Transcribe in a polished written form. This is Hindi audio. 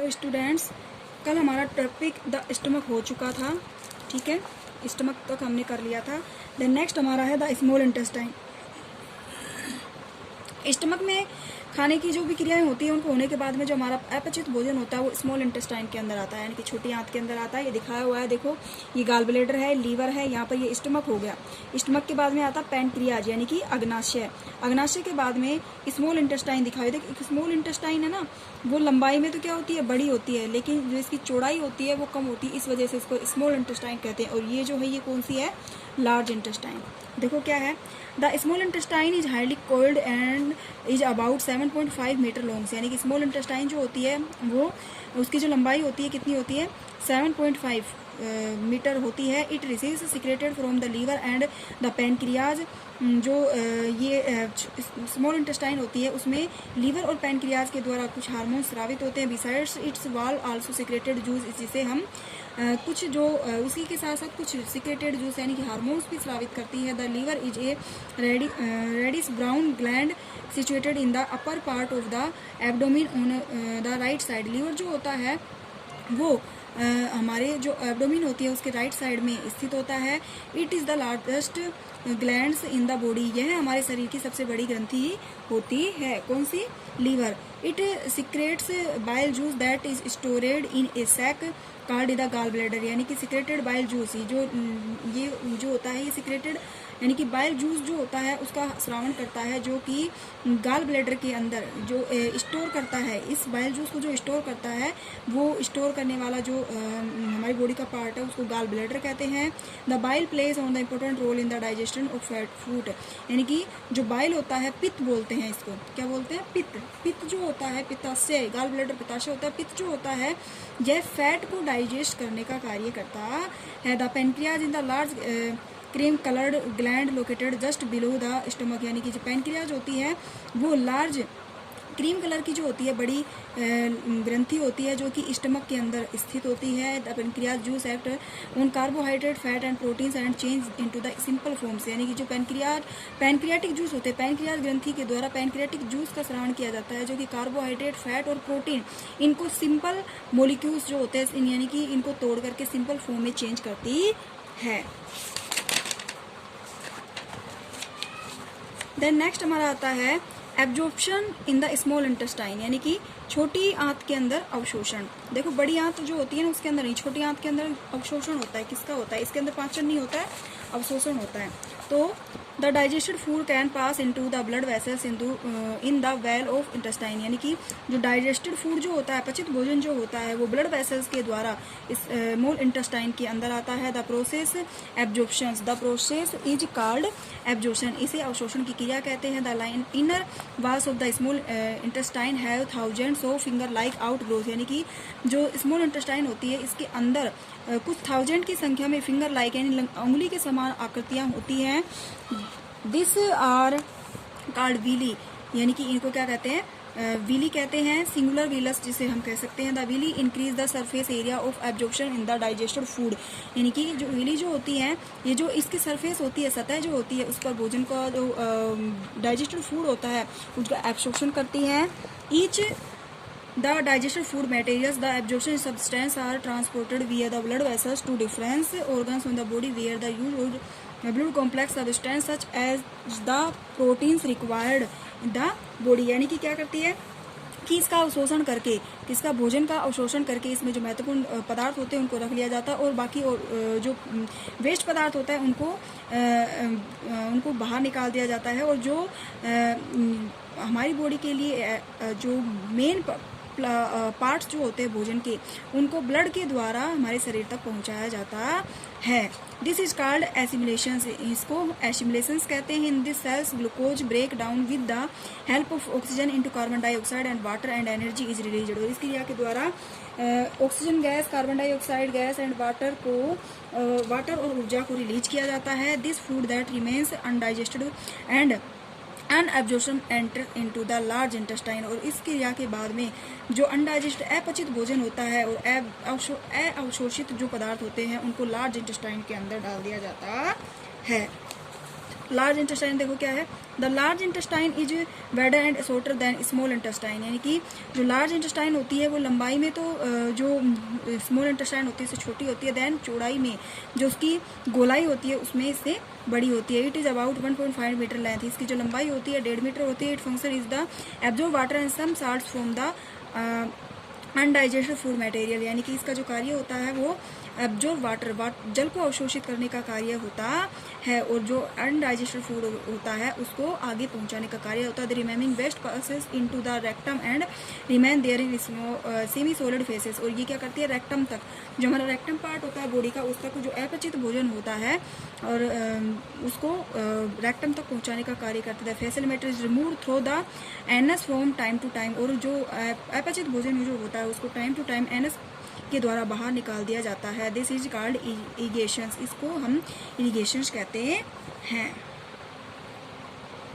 हेलो स्टूडेंट्स, कल हमारा टॉपिक द स्टमक हो चुका था। ठीक है, स्टमक तक हमने कर लिया था। देन नेक्स्ट हमारा है द स्मॉल इंटेस्टाइन। स्टमक में खाने की जो भी क्रियाएं होती है उनको होने के बाद में जो हमारा अपचित भोजन होता है वो स्मॉल इंटेस्टाइन के अंदर आता है, यानी कि छोटी आंत के अंदर आता है। ये दिखाया हुआ है, देखो ये गाल ब्लेडर है, लीवर है, यहाँ पर ये स्टमक हो गया। स्टमक के बाद में आता है पैनक्रियाज यानी कि अग्नाशय। अग्नाशय के बाद में स्मॉल इंटेस्टाइन दिखाई दे। स्मॉल इंटेस्टाइन है ना, वो लंबाई में तो क्या होती है, बड़ी होती है, लेकिन जो इसकी चौड़ाई होती है वो कम होती है, इस वजह से इसको स्मॉल इंटेस्टाइन कहते हैं। और ये जो है ये कौन सी है, लार्ज इंटेस्टाइन। देखो क्या है, the small intestine is highly coiled and is about 7.5 metre long. यानी कि स्मॉल इंटेस्टाइन जो होती है वो उसकी जो लंबाई होती है कितनी होती है, 7.5 मीटर होती है। It receives secreted from the liver and the pancreas. जो ये स्मॉल इंटेस्टाइन होती है उसमें लीवर और पैनक्रियाज के द्वारा कुछ हार्मोन स्रावित होते हैं। बिसाइड्स इट्स वाल आल्सो सिक्रेटेड जूस, जिसे हम कुछ जो उसी के साथ साथ कुछ सिक्रेटेड जूस यानी कि हार्मोन्स भी स्रावित करती है। The liver is a reddish brown gland situated in the upper part of the abdomen on the right side. Liver जो होता है वो हमारे जो एब्डोमिन होती है उसके राइट साइड में स्थित होता है। It is the largest glands in the body. यह हमारे शरीर की सबसे बड़ी ग्रंथि होती है। कौन सी, liver. It secretes bile juice that is stored in a sac called the gall bladder. यानी कि सिक्रेटेड बाइल जूस, ये जो होता है ये सिक्रेटेड यानी कि बाइल जूस जो होता है उसका स्रावण करता है, जो कि गाल ब्लैडर के अंदर जो स्टोर करता है। इस बाइल जूस को जो स्टोर करता है वो स्टोर करने वाला जो हमारी बॉडी का पार्ट है उसको गाल ब्लैडर कहते हैं। The bile plays on the important role in the digestion of fat food. यानी कि जो बाइल होता है, पित्त बोलते हैं इसको, क्या बोलते हैं, पित्त। पित्त जो होता है, पित्ताशय, गाल ब्लैडर पित्ताशय होता है। पित्त जो होता है यह फैट को डाइजेस्ट करने का कार्य करता है। The pancreas in the large cream coloured gland located just below the stomach. यानी कि जो पैनक्रियाज होती है वो लार्ज क्रीम कलर की जो होती है बड़ी ग्रंथि होती है जो कि स्टमक के अंदर स्थित होती है। The pancreas juice act on carbohydrate fat and proteins and change into the simple forms. यानी कि जो पैनक्रियाटिक जूस होते हैं, पैनक्रियाज ग्रंथि के द्वारा पैनक्रियाटिक जूस का स्रावण किया जाता है, जो कि कार्बोहाइड्रेट फैट और प्रोटीन इनको सिंपल मोलिक्यूल्स जो होते हैं यानी कि इनको तोड़ करके सिंपल फॉर्म में चेंज करती है। देन नेक्स्ट हमारा आता है absorption in the small intestine. यानी कि छोटी आंत के अंदर अवशोषण। देखो बड़ी आंत जो होती है ना उसके अंदर नहीं, छोटी आंत के अंदर अवशोषण होता है। किसका होता है, इसके अंदर पाचन नहीं होता है, अवशोषण होता है। तो the digested food can pass into the blood vessels in the well of intestine. यानी कि जो डाइजेस्टेड फूड जो होता है, पचित भोजन जो होता है वो ब्लड वेसल्स के द्वारा इस स्मॉल इंटेस्टाइन के अंदर आता है। The process absorption, the process is called absorption. इसे अवशोषण की क्रिया कहते हैं। The line inner walls of the small intestine have thousands of finger like outgrowth. यानी कि जो स्मॉल इंटेस्टाइन होती है इसके अंदर कुछ थाउजेंड की संख्या में फिंगर लाइक यानी उंगली के समान आकृतियां होती हैं। This are called villi. यानी कि इनको क्या कहते हैं, वीली कहते हैं, सिंगुलर वीलस जिसे हम कह सकते हैं। The villi increase the surface area of absorption in the digested food. यानी कि जो वीली जो होती है, ये जो इसकी सरफेस होती है, सतह जो होती है, उस पर भोजन का जो डाइजेस्टेड फूड होता है उसका एब्जॉर्प्शन करती है। Each the digested food materials, the absorption substance are transported via the blood vessels to different organs on the body where the used blood complex substance such as the proteins required in the body। यानी कि क्या करती है कि इसका अवशोषण करके, किसका, भोजन का अवशोषण करके इसमें जो महत्वपूर्ण पदार्थ होते हैं उनको रख लिया जाता है और बाकी और जो वेस्ट पदार्थ होता है उनको बाहर निकाल दिया जाता है। और जो हमारी बॉडी के लिए जो मेन पार्ट्स जो होते हैं भोजन के उनको ब्लड के द्वारा हमारे शरीर तक पहुंचाया जाता है। This is called assimilation. इसको एसिमिलेशन कहते हैं। In this cells glucose break down with the help of oxygen into carbon dioxide and water and energy is released. और इस क्रिया के द्वारा oxygen gas, carbon dioxide gas and water और ऊर्जा को रिलीज किया जाता है। This food that remains undigested and unabsorption enter into the large intestine. और इस क्रिया के बाद में जो अनडाइजेस्ट अपचित भोजन होता है और अवशोषित जो पदार्थ होते हैं उनको लार्ज इंटेस्टाइन के अंदर डाल दिया जाता है। लार्ज इंटेस्टाइन देखो क्या है, the large intestine is wider and shorter than small intestine, यानी कि जो लार्ज इंटेस्टाइन होती है वो लंबाई में तो जो स्मॉल इंटेस्टाइन होती है उससे छोटी होती है, देन चौड़ाई में जो उसकी गोलाई होती है उसमें इससे बड़ी होती है। It is about 1.5 metre length, इसकी जो लंबाई होती है 1.5 मीटर होती है। It function is the absorb water and some salts from the undigested food material, यानी कि इसका जो कार्य होता है वो एब्जॉर्ब वाटर जल को अवशोषित करने का कार्य होता है, और जो अनडाइजेस्टेड फूड होता है उसको आगे पहुंचाने का कार्य होता है। The remaining waste passes into the rectum and remain there in semi solid faeces, और ये क्या करती है रेक्टम तक, जो हमारा रेक्टम पार्ट होता है बॉडी का उस तक जो अपचित भोजन होता है और उसको रेक्टम तक पहुंचाने का कार्य करता है। Faecal matter is remove through the anus from time to time, और जो अपचित भोजन जो होता है उसको टाइम टू टाइम एनस के द्वारा बाहर निकाल दिया जाता है। दिस इज कॉल्ड इरिगेशन, इसको हम इरिगेशन कहते हैं।